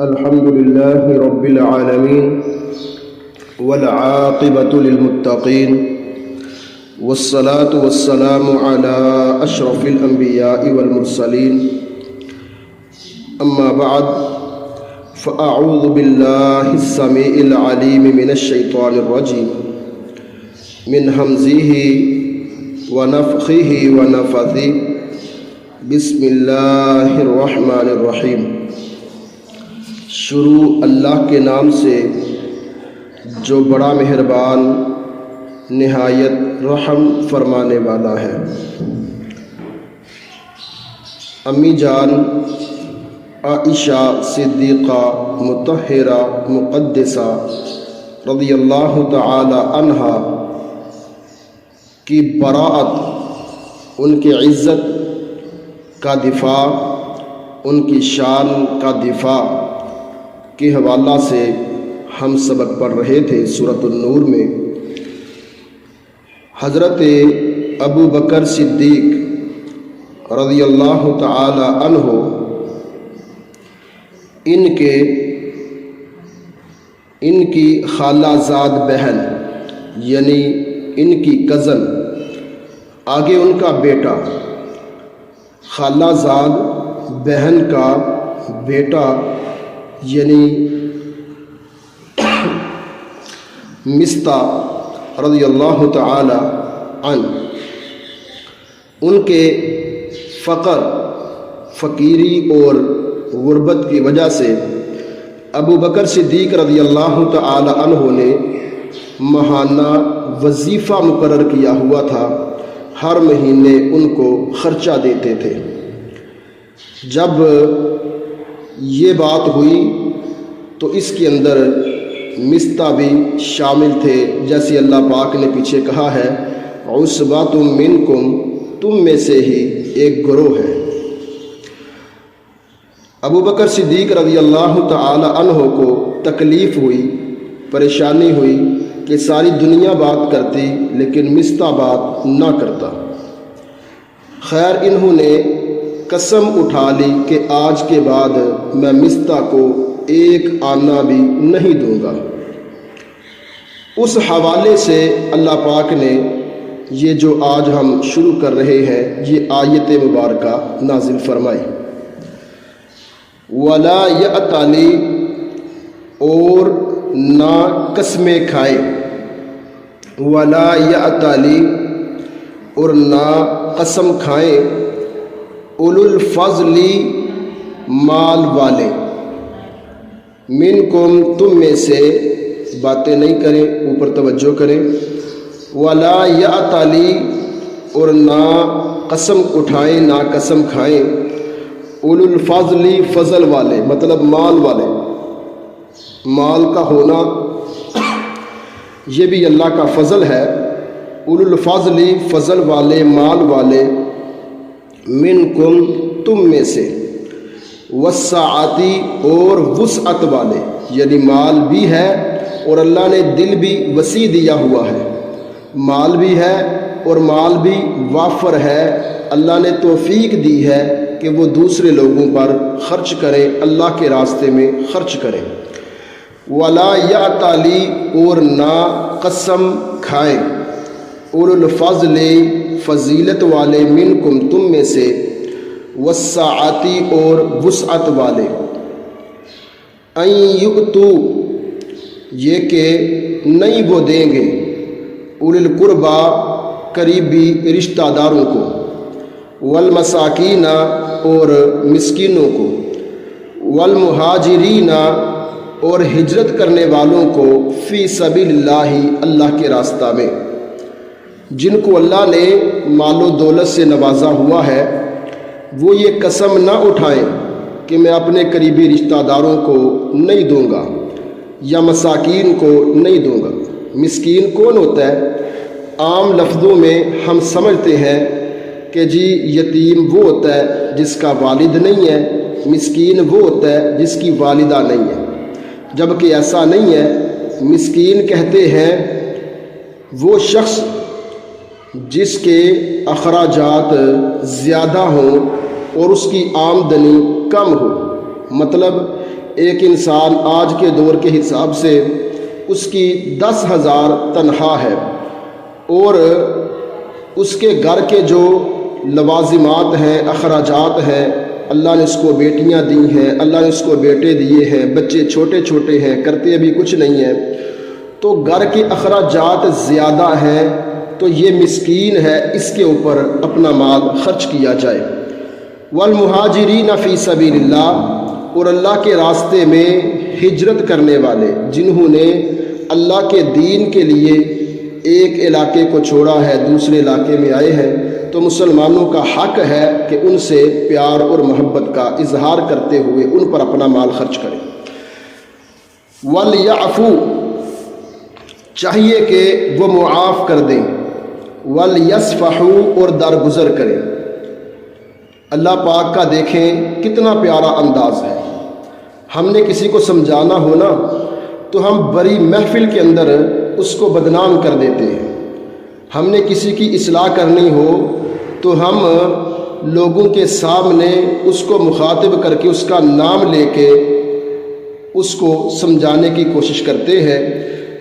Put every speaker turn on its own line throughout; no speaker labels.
الحمد لله رب العالمين والعاقبة للمتقين والصلاة والسلام على أشرف الأنبياء والمرسلين أما بعد فأعوذ بالله السميع العليم من الشيطان الرجيم من همزه ونفخه ونفثه بسم اللہ الرحمن الرحیم۔ شروع اللہ کے نام سے جو بڑا مہربان نہایت رحم فرمانے والا ہے۔ امی جان عائشہ صدیقہ مطہرہ مقدسہ رضی اللہ تعالی عنہا کی براءت، ان کی عزت کا دفاع، ان کی شان کا دفاع کے حوالہ سے ہم سبق پڑھ رہے تھے سورۃ النور میں۔ حضرت ابو بکر صدیق رضی اللہ تعالی عنہ ان کی خالہ زاد بہن یعنی ان کی کزن، آگے ان کا بیٹا، خالہ زاد بہن کا بیٹا یعنی مصطح رضی اللہ تعالی عنہ، ان کے فقیری اور غربت کی وجہ سے ابو بکر صدیق رضی اللہ تعالی عنہ نے ماہانہ وظیفہ مقرر کیا ہوا تھا، ہر مہینے ان کو خرچہ دیتے تھے۔ جب یہ بات ہوئی تو اس کے اندر مصطح بھی شامل تھے، جیسے اللہ پاک نے پیچھے کہا ہے عصبۃ منکم، تم میں سے ہی ایک گروہ ہے۔ ابو بکر صدیق رضی اللہ تعالی عنہ کو تکلیف ہوئی، پریشانی ہوئی کہ ساری دنیا بات کرتی لیکن مصطح بات نہ کرتا۔ خیر انہوں نے قسم اٹھا لی کہ آج کے بعد میں مصطح کو ایک آنا بھی نہیں دوں گا۔ اس حوالے سے اللہ پاک نے یہ جو آج ہم شروع کر رہے ہیں یہ آیت مبارکہ نازل فرمائی۔ وَلَا يَأْتَلِ، اور نہ قسمیں کھائے، وَلَا يَأْتَلِ، اور نہ قسم کھائیں، اولو الفضل، مال والے، منکم، تم میں سے، باتیں نہیں کریں، اوپر توجہ کریں، وَلَا يَأْتَلِ، اور نہ قسم اٹھائیں، نہ قسم کھائیں، اولو الفضل، فضل والے مطلب مال والے۔ مال کا ہونا یہ بھی اللہ کا فضل ہے۔ اولو الفضل، فضل والے، مال والے، منکم، تم میں سے، والسعتی، اور وسعت والے، یعنی مال بھی ہے اور اللہ نے دل بھی وسیع دیا ہوا ہے، مال بھی ہے اور مال بھی وافر ہے، اللہ نے توفیق دی ہے کہ وہ دوسرے لوگوں پر خرچ کریں، اللہ کے راستے میں خرچ کریں۔ وَلَا يَأْتَلِ، اور نہ قسم کھائیں، اولو الفضل، فضیلت والے، منکم، تم میں سے، والسعتی، اور وسعت والے، ان یؤتوا، یہ کہ نہیں وہ دیں گے، اولی القربی، قریبی رشتہ داروں کو، والمساکین، اور مسکینوں کو، والمہاجرین، اور ہجرت کرنے والوں کو، فی سبیل اللہ، اللہ کے راستہ میں، جن کو اللہ نے مال و دولت سے نوازا ہوا ہے، وہ یہ قسم نہ اٹھائیں کہ میں اپنے قریبی رشتہ داروں کو نہیں دوں گا یا مساکین کو نہیں دوں گا۔ مسکین کون ہوتا ہے؟ عام لفظوں میں ہم سمجھتے ہیں کہ جی یتیم وہ ہوتا ہے جس کا والد نہیں ہے، مسکین وہ ہوتا ہے جس کی والدہ نہیں ہے، جبکہ ایسا نہیں ہے۔ مسکین کہتے ہیں وہ شخص جس کے اخراجات زیادہ ہوں اور اس کی آمدنی کم ہو، مطلب ایک انسان آج کے دور کے حساب سے اس کی 10,000 تنخواہ ہے اور اس کے گھر کے جو لوازمات ہیں، اخراجات ہیں، اللہ نے اس کو بیٹیاں دی ہیں، اللہ نے اس کو بیٹے دیے ہیں، بچے چھوٹے چھوٹے ہیں، کرتے ابھی کچھ نہیں ہیں، تو گھر کے اخراجات زیادہ ہیں، تو یہ مسکین ہے، اس کے اوپر اپنا مال خرچ کیا جائے۔ والمہاجرین فی سبیل اللہ، اور اللہ کے راستے میں ہجرت کرنے والے، جنہوں نے اللہ کے دین کے لیے ایک علاقے کو چھوڑا ہے، دوسرے علاقے میں آئے ہیں، تو مسلمانوں کا حق ہے کہ ان سے پیار اور محبت کا اظہار کرتے ہوئے ان پر اپنا مال خرچ کریں۔ وَلْيَعْفُوا، چاہیے کہ وہ معاف کر دیں، وَلْيَصْفَحُوا، اور درگزر کریں۔ اللہ پاک کا دیکھیں کتنا پیارا انداز ہے۔ ہم نے کسی کو سمجھانا ہو نا تو ہم بڑی محفل کے اندر اس کو بدنام کر دیتے ہیں۔ ہم نے کسی کی اصلاح کرنی ہو تو ہم لوگوں کے سامنے اس کو مخاطب کر کے اس کا نام لے کے اس کو سمجھانے کی کوشش کرتے ہیں،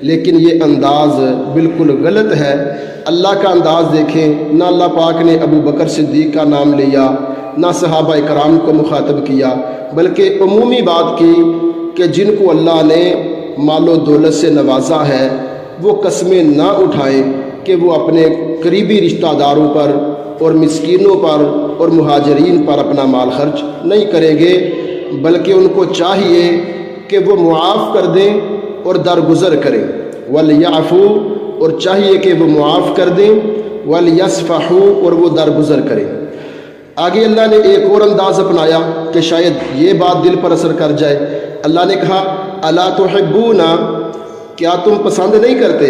لیکن یہ انداز بالکل غلط ہے۔ اللہ کا انداز دیکھیں، نہ اللہ پاک نے ابو بکر صدیق کا نام لیا، نہ صحابہ کرام کو مخاطب کیا، بلکہ عمومی بات کی کہ جن کو اللہ نے مال و دولت سے نوازا ہے وہ قسمیں نہ اٹھائیں کہ وہ اپنے قریبی رشتہ داروں پر اور مسکینوں پر اور مہاجرین پر اپنا مال خرچ نہیں کریں گے، بلکہ ان کو چاہیے کہ وہ معاف کر دیں اور درگزر کریں۔ وَلْيَعْفُوا، اور چاہیے کہ وہ معاف کر دیں، وَلْيَصْفَحُوا، اور وہ درگزر کریں۔ آگے اللہ نے ایک اور انداز اپنایا کہ شاید یہ بات دل پر اثر کر جائے۔ اللہ نے کہا اَلَا تُحِبُّونَ، کیا تم پسند نہیں کرتے،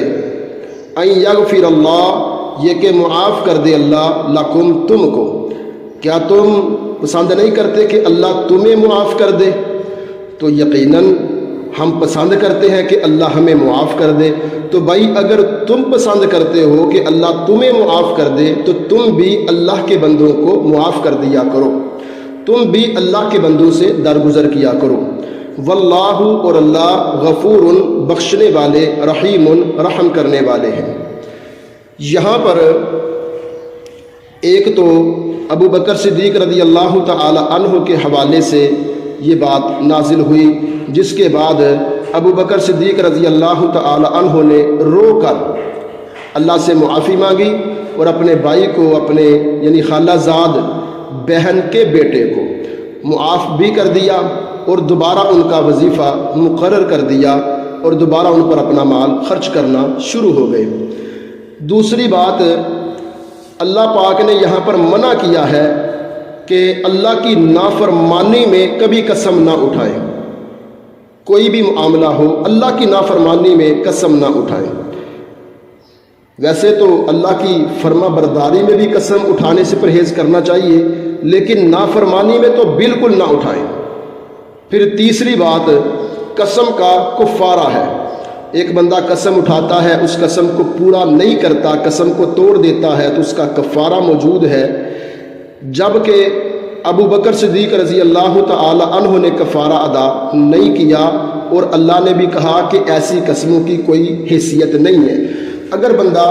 اَن یغفر اللہ، یہ کہ معاف کر دے اللہ، لکم، تم کو، کیا تم پسند نہیں کرتے کہ اللہ تمہیں معاف کر دے؟ تو یقیناً ہم پسند کرتے ہیں کہ اللہ ہمیں معاف کر دے۔ تو بھائی اگر تم پسند کرتے ہو کہ اللہ تمہیں معاف کر دے تو تم بھی اللہ کے بندوں کو معاف کر دیا کرو، تم بھی اللہ کے بندوں سے درگزر کیا کرو۔ واللہ، اور اللہ غفور، بخشنے والے، رحیم، رحم کرنے والے ہیں۔ یہاں پر ایک تو ابو بکر صدیق رضی اللہ تعالی عنہ کے حوالے سے یہ بات نازل ہوئی، جس کے بعد ابو بکر صدیق رضی اللہ تعالی عنہ نے رو کر اللہ سے معافی مانگی اور اپنے بھائی کو، اپنے یعنی خالہ زاد بہن کے بیٹے کو معاف بھی کر دیا اور دوبارہ ان کا وظیفہ مقرر کر دیا اور دوبارہ ان پر اپنا مال خرچ کرنا شروع ہو گئے۔ دوسری بات، اللہ پاک نے یہاں پر منع کیا ہے کہ اللہ کی نافرمانی میں کبھی قسم نہ اٹھائیں۔ کوئی بھی معاملہ ہو، اللہ کی نافرمانی میں قسم نہ اٹھائیں۔ ویسے تو اللہ کی فرما برداری میں بھی قسم اٹھانے سے پرہیز کرنا چاہیے، لیکن نافرمانی میں تو بالکل نہ اٹھائیں۔ پھر تیسری بات، قسم کا کفارہ ہے۔ ایک بندہ قسم اٹھاتا ہے، اس قسم کو پورا نہیں کرتا، قسم کو توڑ دیتا ہے، تو اس کا کفارہ موجود ہے۔ جبکہ ابو بکر صدیق رضی اللہ تعالی عنہ نے کفارہ ادا نہیں کیا، اور اللہ نے بھی کہا کہ ایسی قسموں کی کوئی حیثیت نہیں ہے۔ اگر بندہ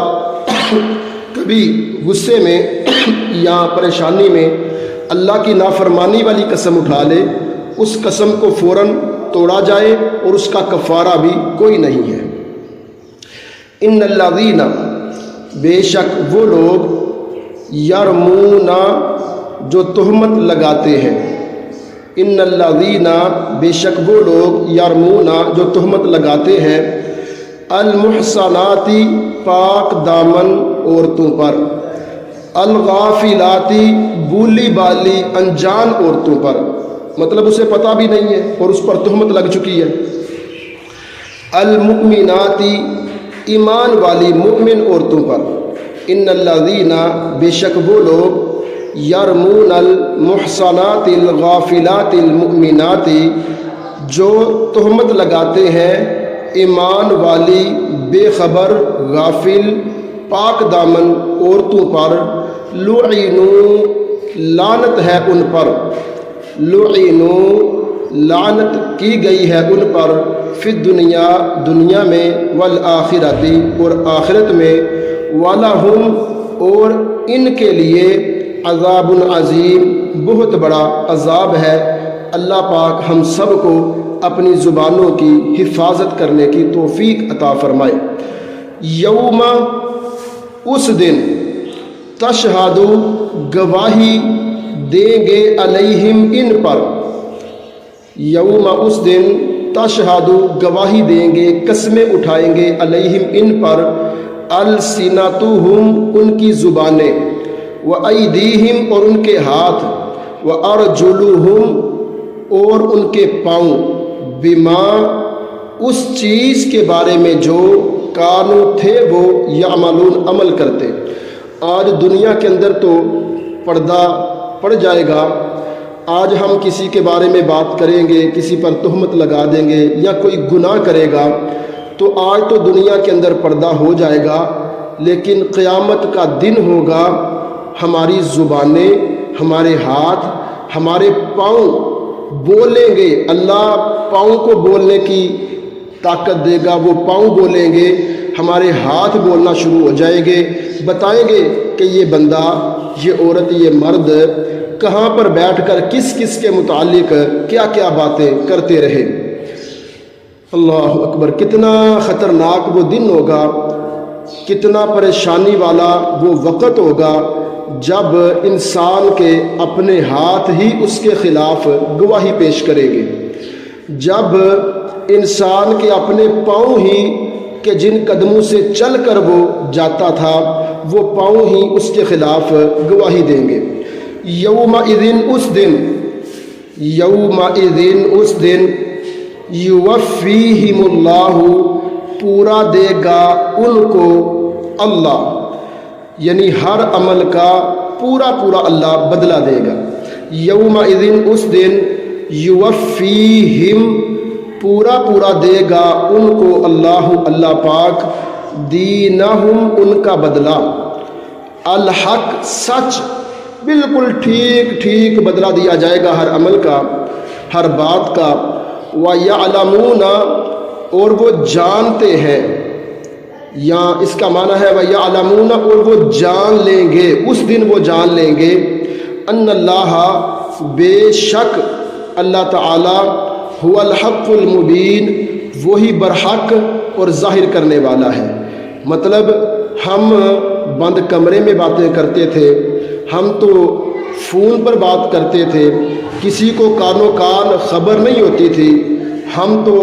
کبھی غصے میں یا پریشانی میں اللہ کی نافرمانی والی قسم اٹھا لے، اس قسم کو فوراً توڑا جائے اور اس کا کفارہ بھی کوئی نہیں ہے۔ ان الذین، بے شک وہ لوگ، یرمون، جو تہمت لگاتے ہیں، ان الذین، بے شک وہ لوگ، یرمون، جو تہمت لگاتے ہیں، المحصنات، پاک دامن عورتوں پر، الغافلات، بولی بالی انجان عورتوں پر، مطلب اسے پتہ بھی نہیں ہے اور اس پر تہمت لگ چکی ہے، المؤمنات، ایمان والی مومن عورتوں پر، ان الذین، بے شک وہ لوگ، یرمون المحصنات الغافلات المؤمنات، جو تہمت لگاتے ہیں ایمان والی بے خبر غافل پاک دامن عورتوں پر، لعنوا، لعنت ہے ان پر، لعنوا، لعنت کی گئی ہے ان پر فی دنیا دنیا میں والآخرتی اور آخرت میں وَلَهُمْ اور ان کے لیے عذاب عظیم بہت بڑا عذاب ہے۔ اللہ پاک ہم سب کو اپنی زبانوں کی حفاظت کرنے کی توفیق عطا فرمائے۔ یوم اس دن تشہد گواہی دیں گے علیہم ان پر، یوم اس دن تشہد گواہی دیں گے، قسمیں اٹھائیں گے، علیہم ان پر، السنتہم ان کی زبانیں، وایدیہم اور ان کے ہاتھ، وارجلہم اور ان کے پاؤں، بما اس چیز کے بارے میں جو کانو تھے وہ یعملون عمل کرتے۔ آج دنیا کے اندر تو پردہ پڑ جائے گا، آج ہم کسی کے بارے میں بات کریں گے، کسی پر تہمت لگا دیں گے یا کوئی گناہ کرے گا تو آج تو دنیا کے اندر پردہ ہو جائے گا، لیکن قیامت کا دن ہوگا، ہماری زبانیں، ہمارے ہاتھ، ہمارے پاؤں بولیں گے۔ اللہ پاؤں کو بولنے کی طاقت دے گا، وہ پاؤں بولیں گے، ہمارے ہاتھ بولنا شروع ہو جائیں گے، بتائیں گے کہ یہ بندہ، یہ عورت، یہ مرد کہاں پر بیٹھ کر کس کس کے متعلق کیا کیا باتیں کرتے رہے۔ اللہ اکبر، کتنا خطرناک وہ دن ہوگا، کتنا پریشانی والا وہ وقت ہوگا جب انسان کے اپنے ہاتھ ہی اس کے خلاف گواہی پیش کریں گے، جب انسان کے اپنے پاؤں ہی کہ جن قدموں سے چل کر وہ جاتا تھا وہ پاؤں ہی اس کے خلاف گواہی دیں گے۔ یومئذ اس دن، یومئذ اس دن، یوفیہم اللہ پورا دے گا ان کو اللہ، یعنی ہر عمل کا پورا پورا اللہ بدلہ دے گا۔ یومئذ اس دن، یوفیہم پورا پورا دے گا ان کو اللہ، اللہ پاک، دینہم ان کا بدلہ، الحق سچ، بالکل ٹھیک ٹھیک بدلہ دیا جائے گا ہر عمل کا، ہر بات کا۔ وَيَعْلَمُونَ اور وہ جانتے ہیں، یا اس کا معنی ہے وَيَعْلَمُونَ اور وہ جان لیں گے، اس دن وہ جان لیں گے، ان اللہ بے شک اللہ تعالی هو الحق المبین وہی برحق اور ظاہر کرنے والا ہے۔ مطلب ہم بند کمرے میں باتیں کرتے تھے، ہم تو فون پر بات کرتے تھے، کسی کو کانوں کان خبر نہیں ہوتی تھی، ہم تو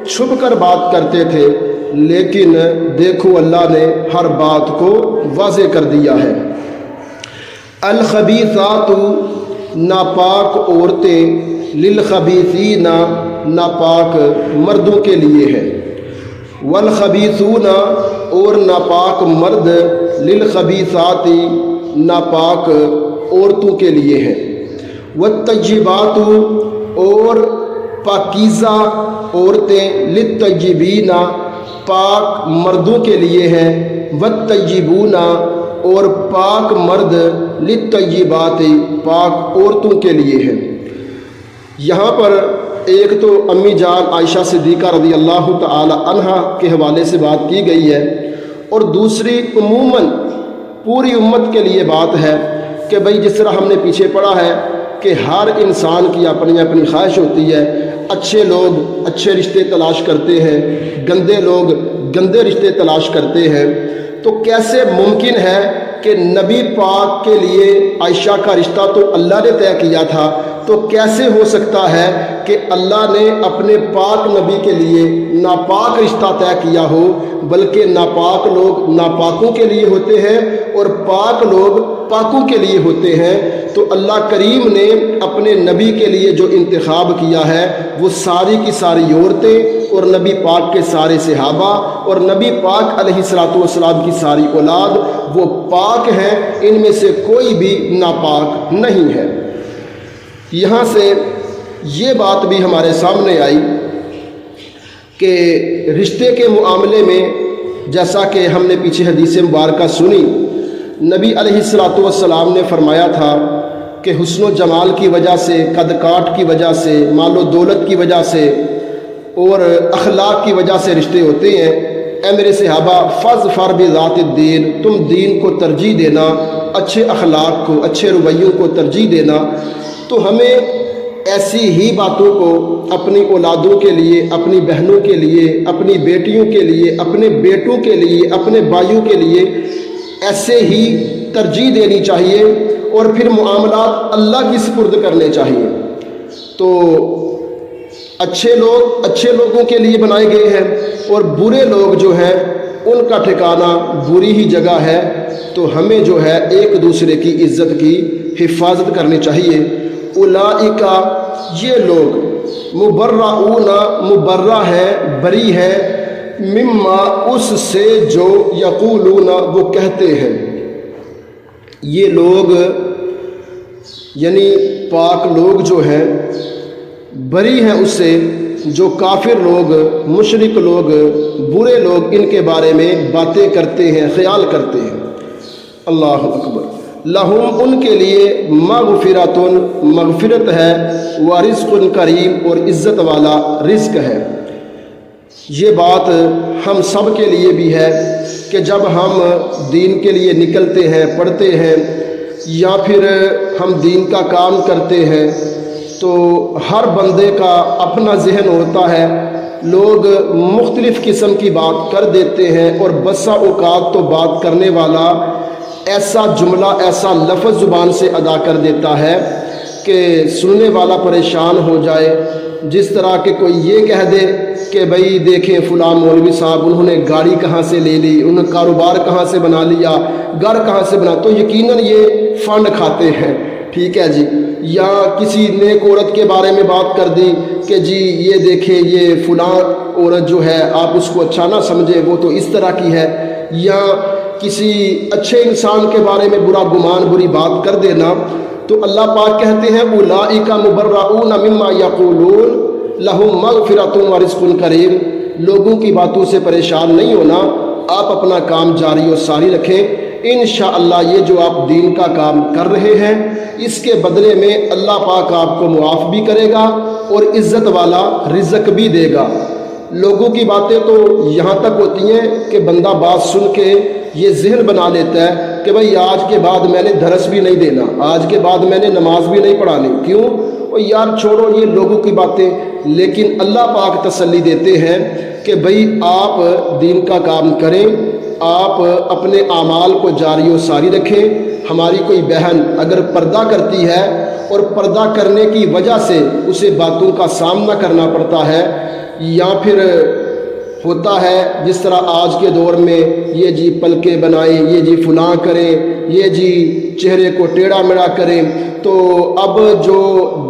چھپ کر بات کرتے تھے، لیکن دیکھو اللہ نے ہر بات کو واضح کر دیا ہے۔ الخبیثات ناپاک عورتیں، للخبیثین ناپاک مردوں کے لیے ہے، والخبیثون اور ناپاک مرد، للخبیثات ناپاک عورتوں کے لیے ہے، والطیبات اور پاکیزہ عورتیں، للطیبین پاک مردوں کے لیے ہیں، والطیبون اور پاک مرد، للطیبات پاک عورتوں کے لیے ہیں۔ یہاں پر ایک تو امی جان عائشہ صدیقہ رضی اللہ تعالی عنہا کے حوالے سے بات کی گئی ہے، اور دوسری عموماً پوری امت کے لیے بات ہے کہ بھئی جس طرح ہم نے پیچھے پڑھا ہے کہ ہر انسان کی اپنی اپنی خواہش ہوتی ہے، اچھے لوگ اچھے رشتے تلاش کرتے ہیں، گندے لوگ گندے رشتے تلاش کرتے ہیں، تو کیسے ممکن ہے کہ نبی پاک کے لیے عائشہ کا رشتہ تو اللہ نے طے کیا تھا، تو کیسے ہو سکتا ہے کہ اللہ نے اپنے پاک نبی کے لیے ناپاک رشتہ طے کیا ہو؟ بلکہ ناپاک لوگ ناپاکوں کے لیے ہوتے ہیں اور پاک لوگ پاکوں کے لیے ہوتے ہیں۔ تو اللہ کریم نے اپنے نبی کے لیے جو انتخاب کیا ہے وہ ساری کی ساری عورتیں اور نبی پاک کے سارے صحابہ اور نبی پاک علیہ الصلوۃ والسلام کی ساری اولاد وہ پاک ہیں، ان میں سے کوئی بھی ناپاک نہیں ہے۔ یہاں سے یہ بات بھی ہمارے سامنے آئی کہ رشتے کے معاملے میں جیسا کہ ہم نے پیچھے حدیث مبارکہ سنی، نبی علیہ الصلوۃ والسلام نے فرمایا تھا کہ حسن و جمال کی وجہ سے، قد کاٹ کی وجہ سے، مال و دولت کی وجہ سے اور اخلاق کی وجہ سے رشتے ہوتے ہیں۔ اے میرے صحابہ، فاظفر بذات الدین، تم دین کو ترجیح دینا، اچھے اخلاق کو، اچھے رویوں کو ترجیح دینا۔ تو ہمیں ایسی ہی باتوں کو اپنی اولادوں کے لیے، اپنی بہنوں کے لیے، اپنی بیٹیوں کے لیے، اپنے بیٹوں کے لیے، اپنے بھائیوں کے لیے ایسے ہی ترجیح دینی چاہیے، اور پھر معاملات اللہ کی سپرد کرنے چاہیے۔ تو اچھے لوگ اچھے لوگوں کے لیے بنائے گئے ہیں، اور برے لوگ جو ہیں ان کا ٹھکانہ بری ہی جگہ ہے۔ تو ہمیں جو ہے ایک دوسرے کی عزت کی حفاظت کرنی چاہیے۔ اولئک، یہ لوگ، مبرؤون، مبرہ ہے، بری ہے، مما، اس سے جو، یقولون، وہ کہتے ہیں۔ یہ لوگ یعنی پاک لوگ جو ہیں بری ہیں اس سے جو کافر لوگ، مشرک لوگ، برے لوگ ان کے بارے میں باتیں کرتے ہیں، خیال کرتے ہیں۔ اللہ اکبر۔ لہم، ان کے لیے، مغفرۃ، مغفرت ہے، ورزق کریم، اور عزت والا رزق ہے۔ یہ بات ہم سب کے لیے بھی ہے کہ جب ہم دین کے لیے نکلتے ہیں، پڑھتے ہیں، یا پھر ہم دین کا کام کرتے ہیں، تو ہر بندے کا اپنا ذہن ہوتا ہے۔ لوگ مختلف قسم کی بات کر دیتے ہیں، اور بسا اوقات تو بات کرنے والا ایسا جملہ، ایسا لفظ زبان سے ادا کر دیتا ہے کہ سننے والا پریشان ہو جائے۔ جس طرح کہ کوئی یہ کہہ دے کہ بھئی دیکھیں فلاں مولوی صاحب، انہوں نے گاڑی کہاں سے لے لی، انہوں نے کاروبار کہاں سے بنا لیا، گھر کہاں سے بنا، تو یقیناً یہ فنڈ کھاتے ہیں، ٹھیک ہے جی۔ یا کسی نیک عورت کے بارے میں بات کر دی کہ جی یہ دیکھیں یہ فلاں عورت جو ہے، آپ اس کو اچھا نہ سمجھے، وہ تو اس طرح کی ہے۔ یا کسی اچھے انسان کے بارے میں برا گمان، بری بات کر دینا۔ تو اللہ پاک کہتے ہیں اولئک مبرؤون مما یقولون لہم مغفرۃ ورزق کریم۔ لوگوں کی باتوں سے پریشان نہیں ہونا، آپ اپنا کام جاری و ساری رکھیں۔ انشاءاللہ یہ جو آپ دین کا کام کر رہے ہیں، اس کے بدلے میں اللہ پاک آپ کو معاف بھی کرے گا اور عزت والا رزق بھی دے گا۔ لوگوں کی باتیں تو یہاں تک ہوتی ہیں کہ بندہ بات سن کے یہ ذہن بنا لیتا ہے کہ بھئی آج کے بعد میں نے درس بھی نہیں دینا، آج کے بعد میں نے نماز بھی نہیں پڑھانی۔ کیوں؟ اور یار چھوڑو یہ لوگوں کی باتیں۔ لیکن اللہ پاک تسلی دیتے ہیں کہ بھئی آپ دین کا کام کریں، آپ اپنے اعمال کو جاری و ساری رکھیں۔ ہماری کوئی بہن اگر پردہ کرتی ہے اور پردہ کرنے کی وجہ سے اسے باتوں کا سامنا کرنا پڑتا ہے، یا پھر ہوتا ہے جس طرح آج کے دور میں یہ جی پلکیں بنائیں، یہ جی فلاں کریں، یہ جی چہرے کو ٹیڑھا میڑھا کریں، تو اب جو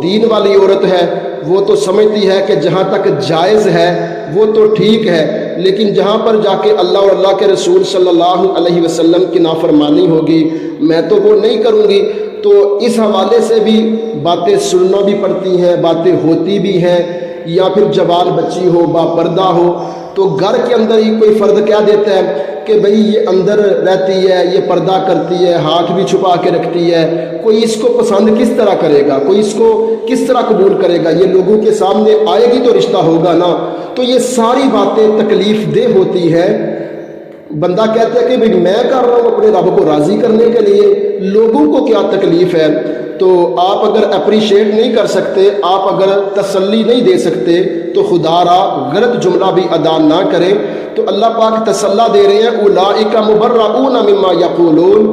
دین والی عورت ہے وہ تو سمجھتی ہے کہ جہاں تک جائز ہے وہ تو ٹھیک ہے، لیکن جہاں پر جا کے اللہ اور اللہ کے رسول صلی اللہ علیہ وسلم کی نافرمانی ہوگی میں تو وہ نہیں کروں گی۔ تو اس حوالے سے بھی باتیں سننا بھی پڑتی ہیں، باتیں ہوتی بھی ہیں۔ یا پھر جوان بچی ہو، با پردہ ہو، تو گھر کے اندر ہی کوئی فرد کیا دیتا ہے کہ بھئی یہ اندر رہتی ہے، یہ پردہ کرتی ہے، ہاتھ بھی چھپا کے رکھتی ہے، کوئی اس کو پسند کس طرح کرے گا، کوئی اس کو کس طرح قبول کرے گا، یہ لوگوں کے سامنے آئے گی تو رشتہ ہوگا نا۔ تو یہ ساری باتیں تکلیف دہ ہوتی ہے۔ بندہ کہتا ہے کہ بھئی میں کر رہا ہوں اپنے رب کو راضی کرنے کے لیے، لوگوں کو کیا تکلیف ہے۔ تو آپ اگر اپریشیٹ نہیں کر سکتے، آپ اگر تسلی نہیں دے سکتے، تو خدا را غلط جملہ بھی ادا نہ کریں۔ تو اللہ پاک تسلی دے رہے ہیں اولئک مبرؤون مما یقولون،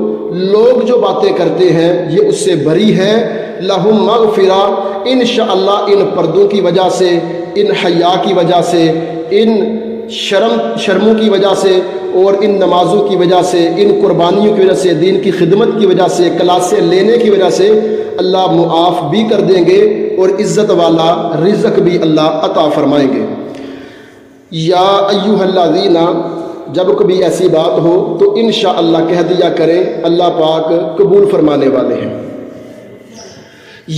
لوگ جو باتیں کرتے ہیں یہ اس سے بری ہے۔ لہم مغفرہ، انشاءاللہ ان پردوں کی وجہ سے، ان حیا کی وجہ سے، ان شرموں کی وجہ سے، اور ان نمازوں کی وجہ سے، ان قربانیوں کی وجہ سے، دین کی خدمت کی وجہ سے، کلاسیں لینے کی وجہ سے اللہ معاف بھی کر دیں گے اور عزت والا رزق بھی اللہ عطا فرمائیں گے۔ یا ایھا الذین، جب کبھی ایسی بات ہو تو انشاءاللہ کہہ دیا کریں، اللہ پاک قبول فرمانے والے ہیں۔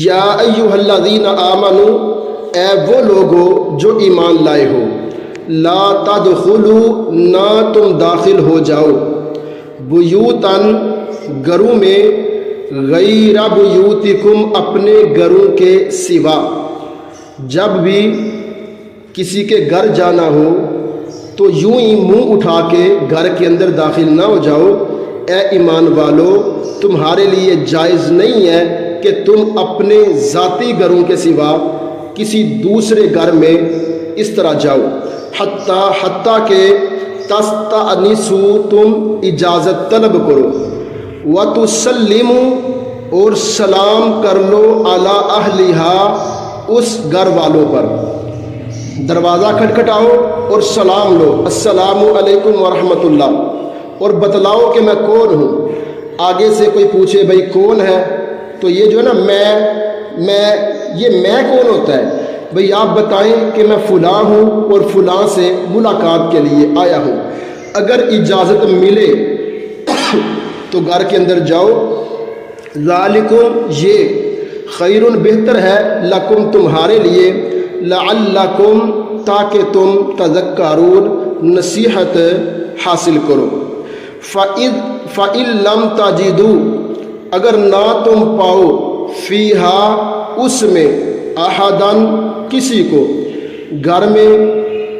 یا ایھا الذین آمنوا، اے وہ لوگو جو ایمان لائے ہو، لا تدخلوا، نہ تم داخل ہو جاؤ، بیوتن، گھروں میں، غیر بیوتکم اپنے گھروں کے سوا، جب بھی کسی کے گھر جانا ہو تو یوں ہی منہ اٹھا کے گھر کے اندر داخل نہ ہو جاؤ۔ اے ایمان والو، تمہارے لیے جائز نہیں ہے کہ تم اپنے ذاتی گھروں کے سوا کسی دوسرے گھر میں اس طرح جاؤ، حتیٰ کہ تستأنسوا، تم اجازت طلب کرو، وتسلموا، اور سلام کر لو، علی اہلہا، اس گھر والوں پر۔ دروازہ کھٹکھٹاؤ اور سلام لو، السلام علیکم ورحمۃ اللہ، اور بتلاؤ کہ میں کون ہوں۔ آگے سے کوئی پوچھے بھائی کون ہے، تو یہ جو ہے نا میں کون ہوتا ہے؟ بھئی آپ بتائیں کہ میں فلاں ہوں اور فلاں سے ملاقات کے لیے آیا ہوں۔ اگر اجازت ملے تو گھر کے اندر جاؤ، ذالکم، یہ خیر، بہتر ہے، لکم، تمہارے لیے، لعلکم، تاکہ تم تذکرون، نصیحت حاصل کرو۔ فَإِن لَمْ تَجِدُوا، اگر نہ تم پاؤ، فیہا، اس میں، احدن، کسی کو، گھر میں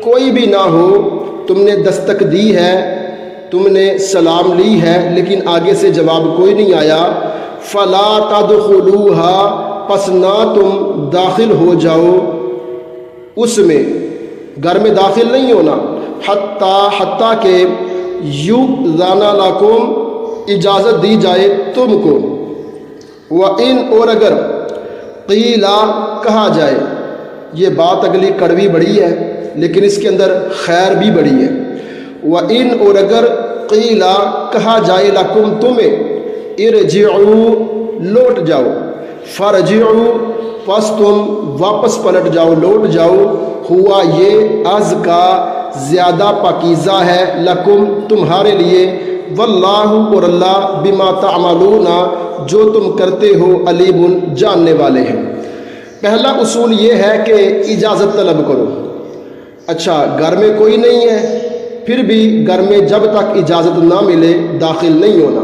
کوئی بھی نہ ہو، تم نے دستک دی ہے، تم نے سلام لی ہے، لیکن آگے سے جواب کوئی نہیں آیا، فلا تدخلوها، پس نہ تم داخل ہو جاؤ اس میں، گھر میں داخل نہیں ہونا، حتیٰ کہ یؤذن لکم، اجازت دی جائے تم کو، وَإِن، اور اگر، قیلا، کہا جائے، یہ بات اگلی کڑوی بڑی ہے لیکن اس کے اندر خیر بھی بڑی ہے۔ وَإِن، اور اگر، قیلا، کہا جائے، لکم، تمہیں، ارجعوا، لوٹ جاؤ، فرجعوا، پس تم واپس پلٹ جاؤ، لوٹ جاؤ، ہوا یہ، ازکا، زیادہ پاکیزہ ہے، لکم، تمہارے لیے، واللہ، اور اللہ، بما تعملون، جو تم کرتے ہو، علیم، جاننے والے ہیں۔ پہلا اصول یہ ہے کہ اجازت طلب کرو۔ اچھا، گھر میں کوئی نہیں ہے، پھر بھی گھر میں جب تک اجازت نہ ملے داخل نہیں ہونا۔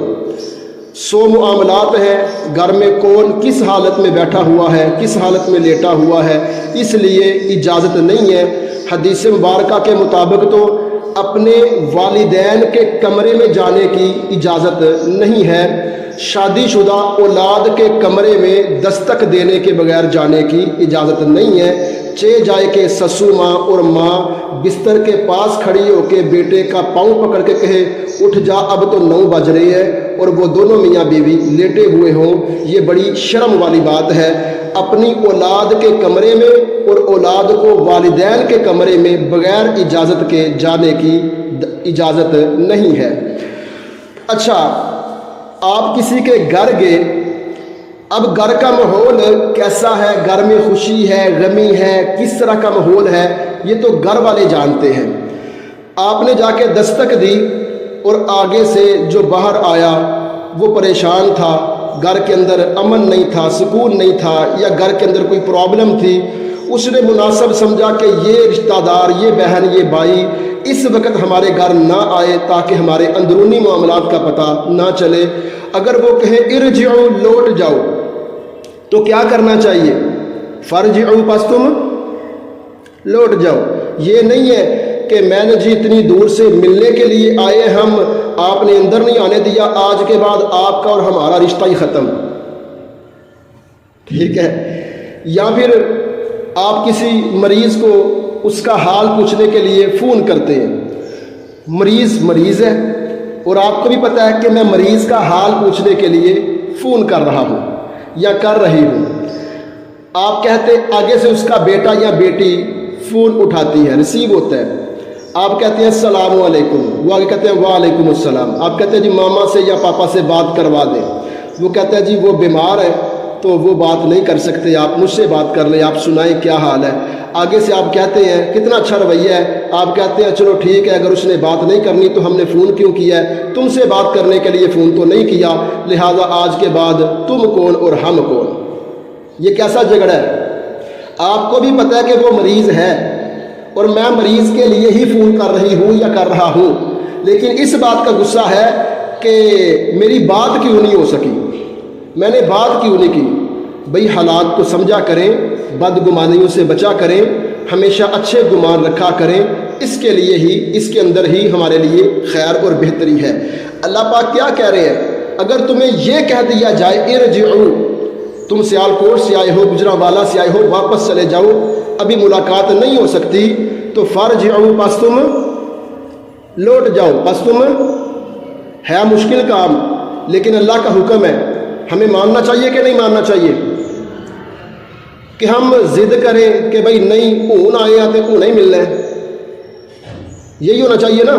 100 معاملات ہیں، گھر میں کون کس حالت میں بیٹھا ہوا ہے، کس حالت میں لیٹا ہوا ہے، اس لیے اجازت نہیں ہے۔ حدیث مبارکہ کے مطابق تو اپنے والدین کے کمرے میں جانے کی اجازت نہیں ہے، شادی شدہ اولاد کے کمرے میں دستک دینے کے بغیر جانے کی اجازت نہیں ہے، چہ جائے کہ سسو ماں اور ماں بستر کے پاس کھڑی ہو کے بیٹے کا پاؤں پکڑ کے کہے اٹھ جا، اب تو 9 بج رہی ہے، اور وہ دونوں میاں بیوی لیٹے ہوئے ہوں، یہ بڑی شرم والی بات ہے۔ اپنی اولاد کے کمرے میں اور اولاد کو والدین کے کمرے میں بغیر اجازت کے جانے کی اجازت نہیں ہے۔ اچھا، آپ کسی کے گھر گئے، اب گھر کا ماحول کیسا ہے، گھر میں خوشی ہے، غمی ہے، کس طرح کا ماحول ہے، یہ تو گھر والے جانتے ہیں۔ آپ نے جا کے دستک دی اور آگے سے جو باہر آیا وہ پریشان تھا، گھر کے اندر امن نہیں تھا، سکون نہیں تھا، یا گھر کے اندر کوئی پرابلم تھی، اس نے مناسب سمجھا کہ یہ رشتہ دار، یہ بہن، یہ بھائی اس وقت ہمارے گھر نہ آئے تاکہ ہمارے اندرونی معاملات کا پتہ نہ چلے۔ اگر وہ کہے ارجعوا، لوٹ جاؤ، تو کیا کرنا چاہیے؟ فرجعوا، پس تم لوٹ جاؤ۔ یہ نہیں ہے کہ میں نے جی اتنی دور سے ملنے کے لیے آئے ہم، آپ نے اندر نہیں آنے دیا، آج کے بعد آپ کا اور ہمارا رشتہ ہی ختم، ٹھیک ہے۔ یا پھر آپ کسی مریض کو اس کا حال پوچھنے کے لیے فون کرتے ہیں، مریض ہے اور آپ کو بھی پتہ ہے کہ میں مریض کا حال پوچھنے کے لیے فون کر رہا ہوں یا کر رہی ہوں، آپ کہتے، آگے سے اس کا بیٹا یا بیٹی فون اٹھاتی ہے، ریسیو ہوتا ہے، آپ کہتے ہیں السلام علیکم، وہ آگے کہتے ہیں وعلیکم السلام، آپ کہتے ہیں جی ماما سے یا پاپا سے بات کروا دیں، وہ کہتا ہے جی وہ بیمار ہے تو وہ بات نہیں کر سکتے، آپ مجھ سے بات کر لیں، آپ سنائیں کیا حال ہے۔ آگے سے آپ کہتے ہیں کتنا اچھا رویہ ہے، آپ کہتے ہیں چلو ٹھیک ہے، اگر اس نے بات نہیں کرنی تو ہم نے فون کیوں کیا ہے، تم سے بات کرنے کے لیے فون تو نہیں کیا، لہٰذا آج کے بعد تم کون اور ہم کون۔ یہ کیسا جھگڑا ہے؟ آپ کو بھی پتہ ہے کہ وہ مریض ہے اور میں مریض کے لیے ہی فون کر رہی ہوں یا کر رہا ہوں، لیکن اس بات کا غصہ ہے کہ میری بات کیوں نہیں ہو سکی، میں نے بات کیوں نہیں کی؟ بھئی حالات کو سمجھا کریں، بدگمانیوں سے بچا کریں، ہمیشہ اچھے گمان رکھا کریں، اس کے لیے ہی، اس کے اندر ہی ہمارے لیے خیر اور بہتری ہے۔ اللہ پاک کیا کہہ رہے ہیں؟ اگر تمہیں یہ کہہ دیا جائے ارجعو، تم سیالکوٹ سے آئے ہو، گجرانوالہ سے آئے ہو، واپس چلے جاؤ، ابھی ملاقات نہیں ہو سکتی، تو فرجعو، پس تم لوٹ جاؤ، پس تم، ہے مشکل کام لیکن اللہ کا حکم ہے، ہمیں ماننا چاہیے کہ نہیں ماننا چاہیے؟ کہ ہم ضد کریں کہ بھئی نہیں اون آئے آتے کو نہیں ملنا ہے، یہی ہونا چاہیے نا؟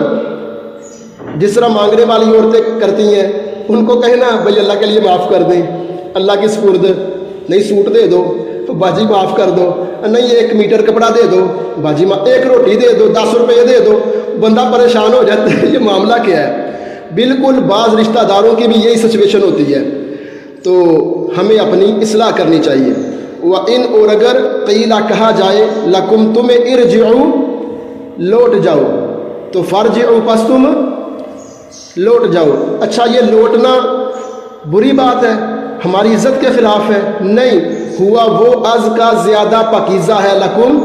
جس طرح مانگنے والی عورتیں کرتی ہیں، ان کو کہنا بھئی اللہ کے لیے معاف کر دیں، اللہ کی سپرد، نہیں سوٹ دے دو باجی معاف کر دو، نہیں 1 میٹر کپڑا دے دو باجی، 1 روٹی دے دو، 10 روپے دے دو، بندہ پریشان ہو جاتا ہے یہ معاملہ کیا ہے؟ بالکل بعض رشتہ داروں کی بھی یہی سچویشن ہوتی ہے، تو ہمیں اپنی اصلاح کرنی چاہیے۔ وَإِنْ، اور اگر قیلہ کہا جائے لَكُمْ، تمہیں ارجعو، لوٹ جاؤ، تو فرجعو، پس تم لوٹ جاؤ۔ اچھا یہ لوٹنا بری بات ہے، ہماری عزت کے خلاف ہے؟ نہیں، ہوا وہ ازکا، زیادہ پاکیزہ ہے، لکم،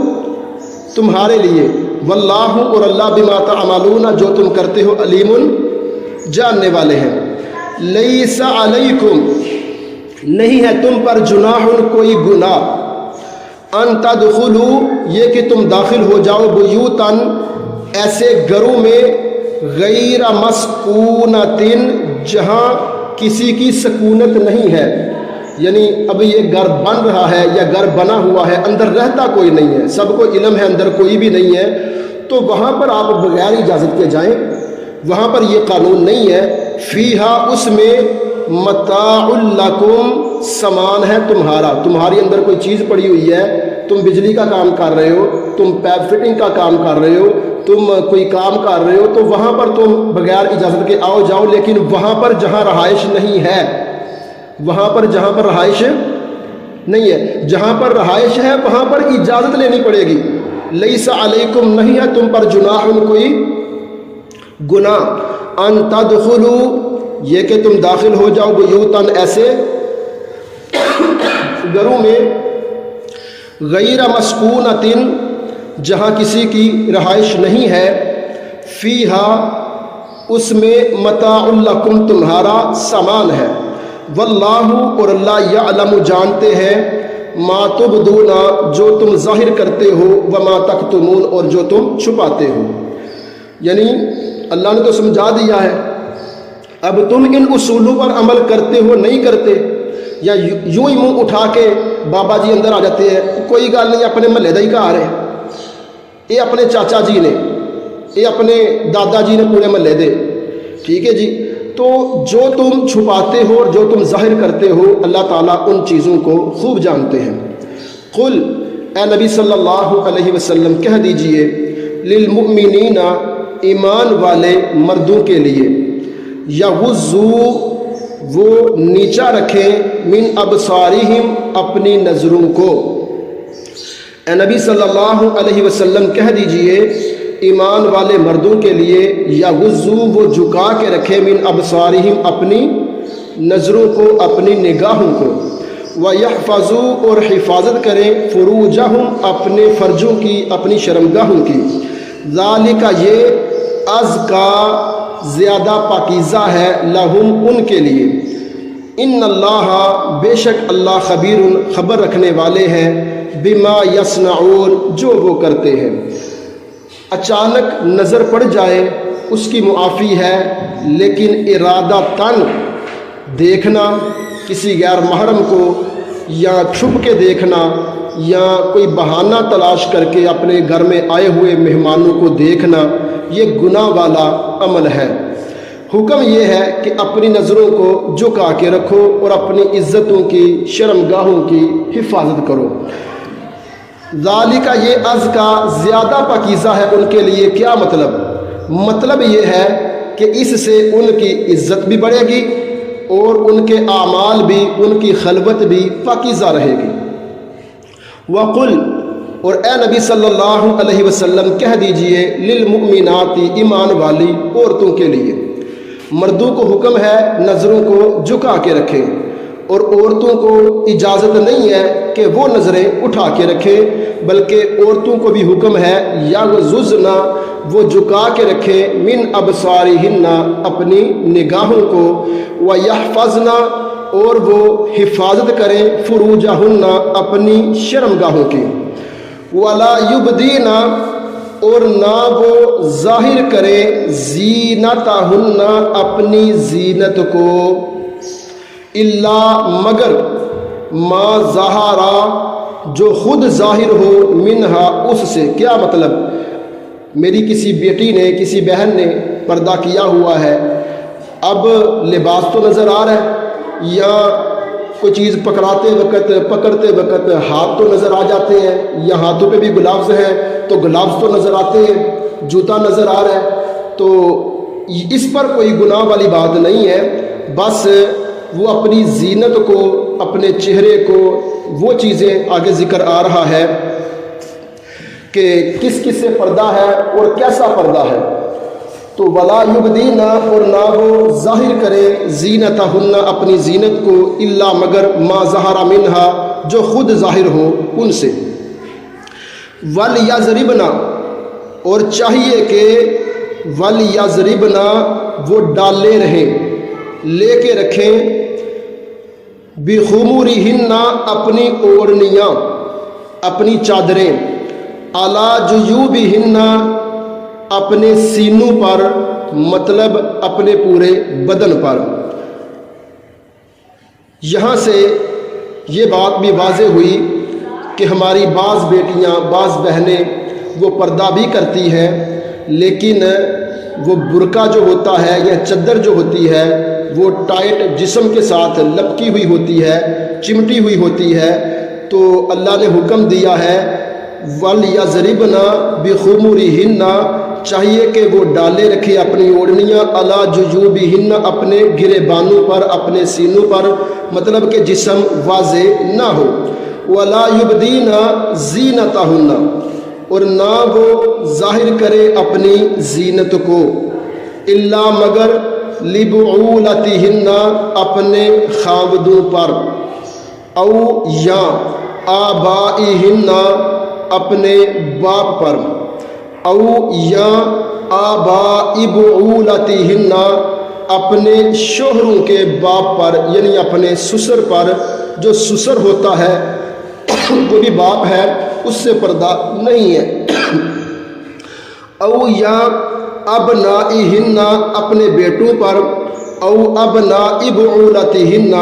تمہارے لیے، واللہ، اور اللہ بما تعملون، جو تم کرتے ہو، علیم، جاننے والے ہیں۔ لیس علیکم، نہیں ہے تم پر، جناح، کوئی گناہ، ان تدخلوا، یہ کہ تم داخل ہو جاؤ، بیوتن، ایسے گھروں میں، غیر مسکونۃ، جہاں کسی کی سکونت نہیں ہے، یعنی اب یہ گھر بن رہا ہے یا گھر بنا ہوا ہے، اندر رہتا کوئی نہیں ہے، سب کو علم ہے اندر کوئی بھی نہیں ہے، تو وہاں پر آپ بغیر اجازت کے جائیں، وہاں پر یہ قانون نہیں ہے۔ فیہا، اس میں، متاع لکم، سامان ہے تمہارا، تمہاری اندر کوئی چیز پڑی ہوئی ہے، تم بجلی کا کام کر رہے ہو، تم پیپ فٹنگ کا کام کر رہے ہو، تم کوئی کام کر رہے ہو، تو وہاں پر تم بغیر اجازت کے آؤ جاؤ، لیکن وہاں پر جہاں رہائش نہیں ہے، وہاں پر جہاں پر رہائش نہیں ہے، جہاں پر رہائش ہے وہاں پر اجازت لینی پڑے گی۔ لیس علیکم، نہیں ہے تم پر، جناح، کوئی گناہ، ان تدخلوا، یہ کہ تم داخل ہو جاؤ، بیوتن، ایسے گھروں میں، غیر مسکونۃ، جہاں کسی کی رہائش نہیں ہے، فیہا، اس میں، متاع لکم، تمہارا سامان ہے، واللہ، اور اللہ، یعلم، جانتے ہیں، ما تبدون، جو تم ظاہر کرتے ہو، وما تکتمون، اور جو تم چھپاتے ہو۔ یعنی اللہ نے تو سمجھا دیا ہے، اب تم ان اصولوں پر عمل کرتے ہو نہیں کرتے، یا یوں ہی منہ اٹھا کے بابا جی اندر آ جاتے ہیں، کوئی گل نہیں، اپنے محلے دا ہی گھر ہے، یہ اپنے چاچا جی نے، یہ اپنے دادا جی نے، پورے محلے دے، ٹھیک ہے جی۔ تو جو تم چھپاتے ہو اور جو تم ظاہر کرتے ہو، اللہ تعالیٰ ان چیزوں کو خوب جانتے ہیں۔ قل، اے نبی صلی اللہ علیہ وسلم کہہ دیجئے، للمؤمنین، ایمان والے مردوں کے لیے، یغضوا، وہ نیچا رکھیں، من ابصارہم، اپنی نظروں کو۔ اے نبی صلی اللہ علیہ وسلم کہہ دیجئے، ایمان والے مردوں کے لیے، یغضوا، وہ جھکا کے رکھے، من ابصارہم، اپنی نظروں کو، اپنی نگاہوں کو، ویحفظوا، اور حفاظت کریں، فروجہم، اپنے فرجوں کی، اپنی شرمگاہوں کی، ذالک، یہ، ازکا، زیادہ پاکیزہ ہے، لہم، ان کے لیے، ان اللہ، بے شک اللہ، خبیر، خبر رکھنے والے ہیں، بما یصنعون، جو وہ کرتے ہیں۔ اچانک نظر پڑ جائے اس کی معافی ہے، لیکن ارادہ تن دیکھنا کسی غیر محرم کو، یا چھپ کے دیکھنا، یا کوئی بہانہ تلاش کر کے اپنے گھر میں آئے ہوئے مہمانوں کو دیکھنا، یہ گناہ والا عمل ہے۔ حکم یہ ہے کہ اپنی نظروں کو جھکا کے رکھو اور اپنی عزتوں کی، شرمگاہوں کی حفاظت کرو۔ ذالک، یہ ازکا، زیادہ پاکیزہ ہے ان کے لیے۔ کیا مطلب؟ مطلب یہ ہے کہ اس سے ان کی عزت بھی بڑھے گی اور ان کے اعمال بھی، ان کی خلوت بھی پاکیزہ رہے گی۔ وقل، اور اے نبی صلی اللہ علیہ وسلم کہہ دیجئے، للمؤمنات، ایمان والی عورتوں کے لیے، مردوں کو حکم ہے نظروں کو جھکا کے رکھیں، اور عورتوں کو اجازت نہیں ہے کہ وہ نظریں اٹھا کے رکھیں، بلکہ عورتوں کو بھی حکم ہے یغضضن، وہ جھکا کے رکھیں، من ابصارہن، اپنی نگاہوں کو، ویحفظن، اور وہ حفاظت کریں، فروجہن، اپنی شرمگاہوں کی، ولا یبدین، اور نہ وہ ظاہر کریں، زینتہن، اپنی زینت کو، الا، مگر، ما ظہرا، جو خود ظاہر ہو، منہا، اس سے۔ کیا مطلب؟ میری کسی بیٹی نے، کسی بہن نے پردہ کیا ہوا ہے، اب لباس تو نظر آ رہا ہے، یا کوئی چیز پکڑتے وقت ہاتھ تو نظر آ جاتے ہیں، یا ہاتھوں پہ بھی گلابز ہیں تو گلابز تو نظر آتے ہیں، جوتا نظر آ رہا ہے، تو اس پر کوئی گناہ والی بات نہیں ہے، بس وہ اپنی زینت کو، اپنے چہرے کو، وہ چیزیں آگے ذکر آ رہا ہے کہ کس کس سے پردہ ہے اور کیسا پردہ ہے۔ تو ولا یبدین، اور نہ وہ ظاہر کرے، زینتہن، اپنی زینت کو، الا، مگر، ما ظہر منہا، جو خود ظاہر ہو ان سے، ولیضربن، اور چاہیے کہ ولیضربن، وہ ڈالے رہیں، لے کے رکھیں، بخمورہن، اپنی اوڑھنیاں، اپنی چادریں، علی جیوبہن، اپنے سینوں پر، مطلب اپنے پورے بدن پر۔ یہاں سے یہ بات بھی واضح ہوئی کہ ہماری بعض بیٹیاں، بعض بہنیں وہ پردہ بھی کرتی ہیں، لیکن وہ برقع جو ہوتا ہے یا چادر جو ہوتی ہے وہ ٹائٹ جسم کے ساتھ لپکی ہوئی ہوتی ہے، چمٹی ہوئی ہوتی ہے، تو اللہ نے حکم دیا ہے وَلْيَضْرِبْنَ بِخُمُرِهِنَّ، چاہیے کہ وہ ڈالے رکھے اپنی اوڑھنیاں، عَلَى جُجُوبِهِنَّ، اپنے گرے بانوں پر، اپنے سینوں پر، مطلب کہ جسم واضح نہ ہو، وَلَا يُبْدِينَ زِينَتَهُنَّ، اور نہ وہ ظاہر کرے اپنی زینت کو، الا، مگر، لِبُعُولَتِهِنَّ، اپنے خاوندوں پر، او، یا، آبائہن، اپنے باپ پر، او، یا، آبائی بعولتہن، اپنے شوہروں کے باپ پر، یعنی اپنے سسر پر، جو سسر ہوتا ہے وہ بھی باپ ہے، اس سے پردہ نہیں ہے، او، یا، ابنائہن، اپنے بیٹوں پر، او، ابنائی بعولتہن،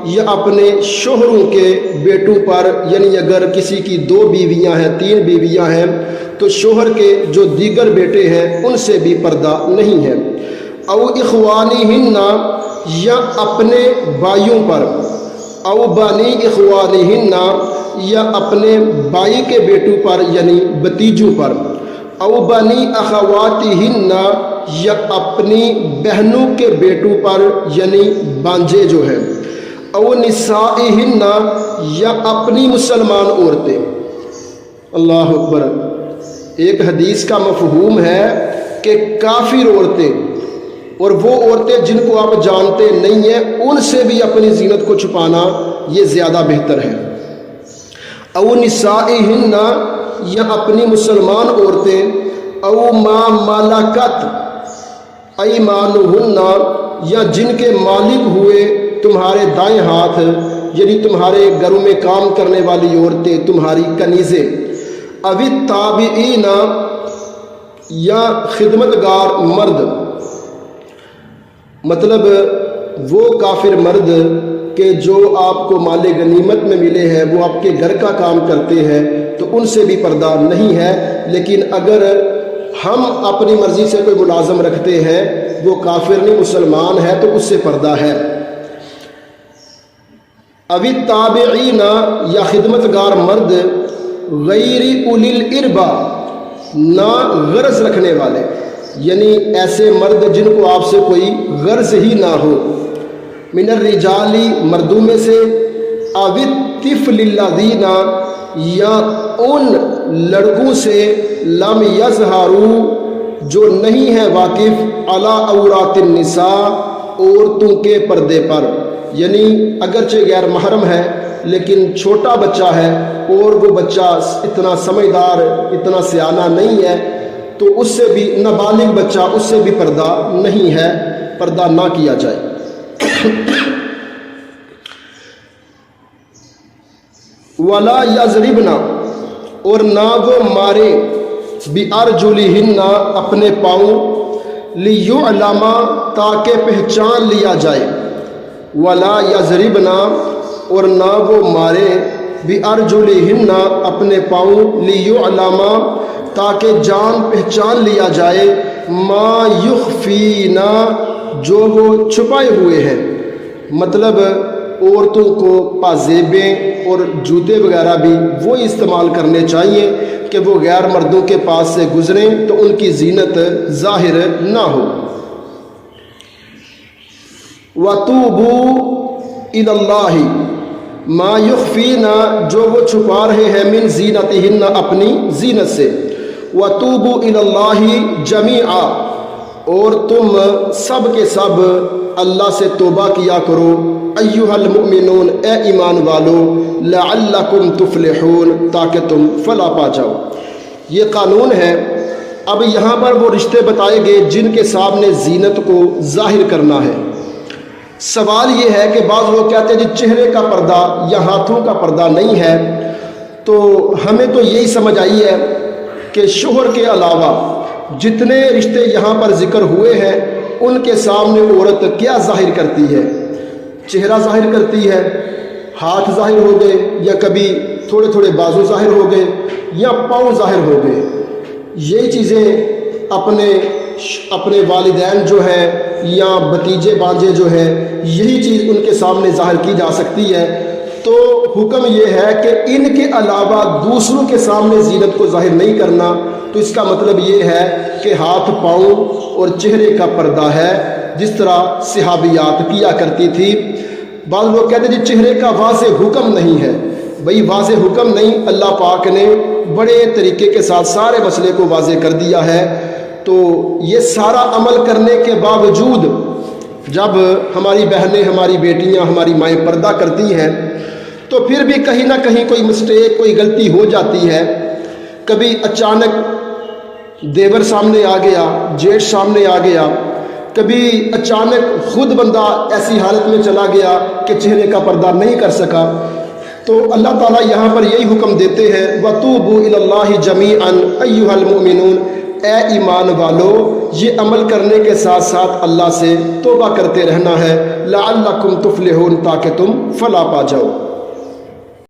یا اپنے شوہروں کے بیٹوں پر، یعنی اگر کسی کی 2 بیویاں ہیں، 3 بیویاں ہیں، تو شوہر کے جو دیگر بیٹے ہیں ان سے بھی پردہ نہیں ہے، او اخوانہن، یا اپنے بھائیوں پر، او بنی اخوانہن، یا اپنے بھائی کے بیٹوں پر، یعنی بتیجوں پر، او بنی اخواتہن، یا اپنی بہنوں کے بیٹوں پر، یعنی بانجے جو ہیں، او نسائہن، یا اپنی مسلمان عورتیں۔ اللہ اکبر۔ ایک حدیث کا مفہوم ہے کہ کافر عورتیں اور وہ عورتیں جن کو آپ جانتے نہیں ہیں ان سے بھی اپنی زینت کو چھپانا یہ زیادہ بہتر ہے۔ او نسائہن، یا اپنی مسلمان عورتیں، او ما ملکت ایمانہن، یا جن کے مالک ہوئے تمہارے دائیں ہاتھ، یعنی تمہارے گھروں میں کام کرنے والی عورتیں، تمہاری کنیزیں، او التابعین، یا خدمتگار مرد، مطلب وہ کافر مرد کہ جو آپ کو مال غنیمت میں ملے ہیں، وہ آپ کے گھر کا کام کرتے ہیں، تو ان سے بھی پردہ نہیں ہے، لیکن اگر ہم اپنی مرضی سے کوئی ملازم رکھتے ہیں، وہ کافر نہیں مسلمان ہے، تو اس سے پردہ ہے۔ او التابعین، یا خدمتگار مرد، غیر اولی الاربا، نہ غرض رکھنے والے، یعنی ایسے مرد جن کو آپ سے کوئی غرض ہی نہ ہو، من الرجال، مردوں میں سے، او الطفل الذین، یا ان لڑکوں سے، لم یظہروا، جو نہیں ہے واقف، علی عورات النساء، عورتوں کے پردے پر، یعنی اگرچہ غیر محرم ہے لیکن چھوٹا بچہ ہے اور وہ بچہ اتنا سمجھدار اتنا سیانہ نہیں ہے تو اس سے بھی نابالغ بچہ اس سے بھی پردہ نہیں ہے، پردہ نہ کیا جائے۔ وَلَا يَضْرِبْنَ اور نہ وہ مارے بِأَرْجُلِهِنَّ اپنے پاؤں لِيُعْلَمَ تاکہ پہچان لیا جائے، وَلَا يَضْرِبْنَ اور نہ وہ مارے بِأَرْجُلِهِنَّ اپنے پاؤں لِيُعْلَمَ تاکہ جان پہچان لیا جائے ما یخفین جو وہ چھپائے ہوئے ہیں، مطلب عورتوں کو پازیبیں اور جوتے وغیرہ بھی وہی استعمال کرنے چاہیے کہ وہ غیر مردوں کے پاس سے گزریں تو ان کی زینت ظاہر نہ ہو۔ وَتُوبُوا إِلَى اللَّهِ مَا يُخْفِينَ جو وہ چھپا رہے ہیں من زینتہن اپنی زینت سے، وَتُوبُوا إِلَى اللَّهِ جَمِيعًا اور تم سب کے سب اللہ سے توبہ کیا کرو، ایھا المؤمنون اے ایمان والو، لعلکم تفلحون تاکہ تم فلاح پا جاؤ۔ یہ قانون ہے۔ اب یہاں پر وہ رشتے بتائے گئے جن کے سامنے زینت کو ظاہر کرنا ہے۔ سوال یہ ہے کہ بعض لوگ کہتے ہیں جی چہرے کا پردہ یا ہاتھوں کا پردہ نہیں ہے، تو ہمیں تو یہی سمجھ آئی ہے کہ شوہر کے علاوہ جتنے رشتے یہاں پر ذکر ہوئے ہیں ان کے سامنے عورت کیا ظاہر کرتی ہے؟ چہرہ ظاہر کرتی ہے، ہاتھ ظاہر ہو گئے، یا کبھی تھوڑے تھوڑے بازو ظاہر ہو گئے، یا پاؤں ظاہر ہو گئے۔ یہی چیزیں اپنے والدین جو ہے یا بھتیجے بانجے جو ہے، یہی چیز ان کے سامنے ظاہر کی جا سکتی ہے۔ تو حکم یہ ہے کہ ان کے علاوہ دوسروں کے سامنے زینت کو ظاہر نہیں کرنا۔ تو اس کا مطلب یہ ہے کہ ہاتھ پاؤں اور چہرے کا پردہ ہے، جس طرح صحابیات کیا کرتی تھی۔ بعض لوگ کہتے ہیں جی چہرے کا واضح حکم نہیں ہے۔ بھئی واضح حکم نہیں، اللہ پاک نے بڑے طریقے کے ساتھ سارے مسئلے کو واضح کر دیا ہے۔ تو یہ سارا عمل کرنے کے باوجود جب ہماری بہنیں، ہماری بیٹیاں، ہماری مائیں پردہ کرتی ہیں تو پھر بھی کہیں نہ کہیں کوئی مسٹیک، کوئی غلطی ہو جاتی ہے۔ کبھی اچانک دیور سامنے آ گیا، جیٹھ سامنے آ گیا، کبھی اچانک خود بندہ ایسی حالت میں چلا گیا کہ چہرے کا پردہ نہیں کر سکا، تو اللہ تعالیٰ یہاں پر یہی حکم دیتے ہیں وَتُوبُوا إِلَى اللَّهِ جَمِيعًا أَيُّهَا الْمُؤْمِنُونَ اے ایمان والو، یہ عمل کرنے کے ساتھ ساتھ اللہ سے توبہ کرتے رہنا ہے، لَعَلَّكُمْ تُفْلِحُونَ تاکہ تم فلاح پا جاؤ۔